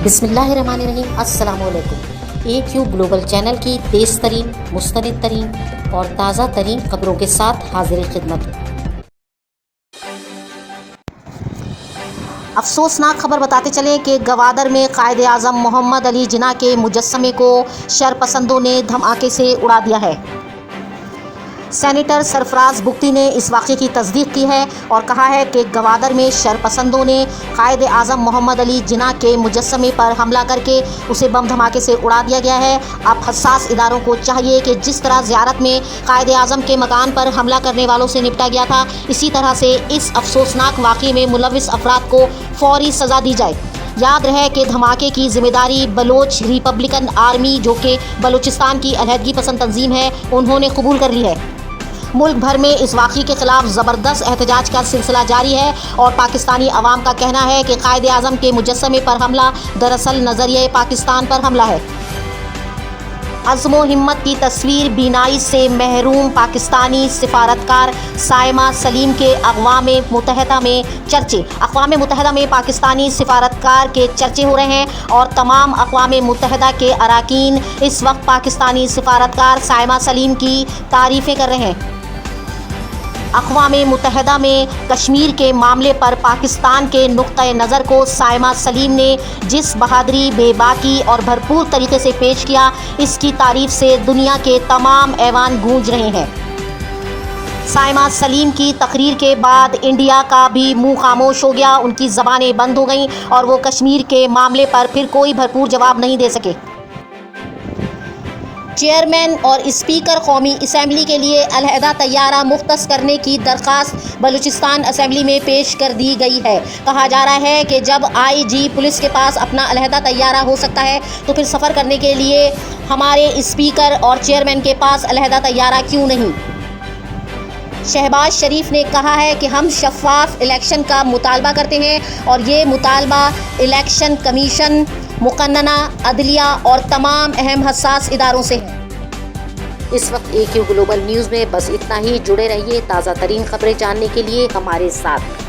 بسم اللہ الرحمن الرحیم۔ السلام علیکم۔ AQ گلوبل چینل کی تیز ترین، مستند ترین اور تازہ ترین خبروں کے ساتھ حاضر خدمت۔ افسوسناک خبر بتاتے چلیں کہ گوادر میں قائد اعظم محمد علی جناح کے مجسمے کو شرپسندوں نے دھماکے سے اڑا دیا ہے۔ سینیٹر سرفراز بگٹی نے اس واقعے کی تصدیق کی ہے اور کہا ہے کہ گوادر میں شرپسندوں نے قائد اعظم محمد علی جناح کے مجسمے پر حملہ کر کے اسے بم دھماکے سے اڑا دیا گیا ہے۔ اب حساس اداروں کو چاہیے کہ جس طرح زیارت میں قائد اعظم کے مکان پر حملہ کرنے والوں سے نپٹا گیا تھا، اسی طرح سے اس افسوسناک واقعے میں ملوث افراد کو فوری سزا دی جائے۔ یاد رہے کہ دھماکے کی ذمہ داری بلوچ ریپبلکن آرمی، جو کہ بلوچستان کی علیحدگی پسند تنظیم ہے، انہوں نے قبول کر لی ہے۔ ملک بھر میں اس واقعے کے خلاف زبردست احتجاج کا سلسلہ جاری ہے اور پاکستانی عوام کا کہنا ہے کہ قائد اعظم کے مجسمے پر حملہ دراصل نظریہ پاکستان پر حملہ ہے۔ عزم و ہمت کی تصویر بینائی سے محروم پاکستانی سفارتکار سائمہ سلیم کے اقوام متحدہ میں چرچے۔ اقوام متحدہ میں پاکستانی سفارتکار کے چرچے ہو رہے ہیں اور تمام اقوام متحدہ کے اراکین اس وقت پاکستانی سفارتکار سائمہ سلیم کی تعریفیں کر رہے ہیں۔ اقوام متحدہ میں کشمیر کے معاملے پر پاکستان کے نقطۂ نظر کو سائمہ سلیم نے جس بہادری، بے باکی اور بھرپور طریقے سے پیش کیا، اس کی تعریف سے دنیا کے تمام ایوان گونج رہے ہیں۔ سائمہ سلیم کی تقریر کے بعد انڈیا کا بھی منہ خاموش ہو گیا، ان کی زبانیں بند ہو گئیں اور وہ کشمیر کے معاملے پر پھر کوئی بھرپور جواب نہیں دے سکے۔ چیئرمین اور اسپیکر قومی اسمبلی کے لیے علیحدہ طیارہ مختص کرنے کی درخواست بلوچستان اسمبلی میں پیش کر دی گئی ہے۔ کہا جا رہا ہے کہ جب IG پولیس کے پاس اپنا علیحدہ طیارہ ہو سکتا ہے تو پھر سفر کرنے کے لیے ہمارے اسپیکر اور چیئرمین کے پاس علیحدہ طیارہ کیوں نہیں؟ شہباز شریف نے کہا ہے کہ ہم شفاف الیکشن کا مطالبہ کرتے ہیں اور یہ مطالبہ الیکشن کمیشن، مقننہ عدلیہ اور تمام اہم حساس اداروں سے ہے۔ اس وقت AQ گلوبل نیوز میں بس اتنا ہی۔ جڑے رہیے تازہ ترین خبریں جاننے کے لیے ہمارے ساتھ۔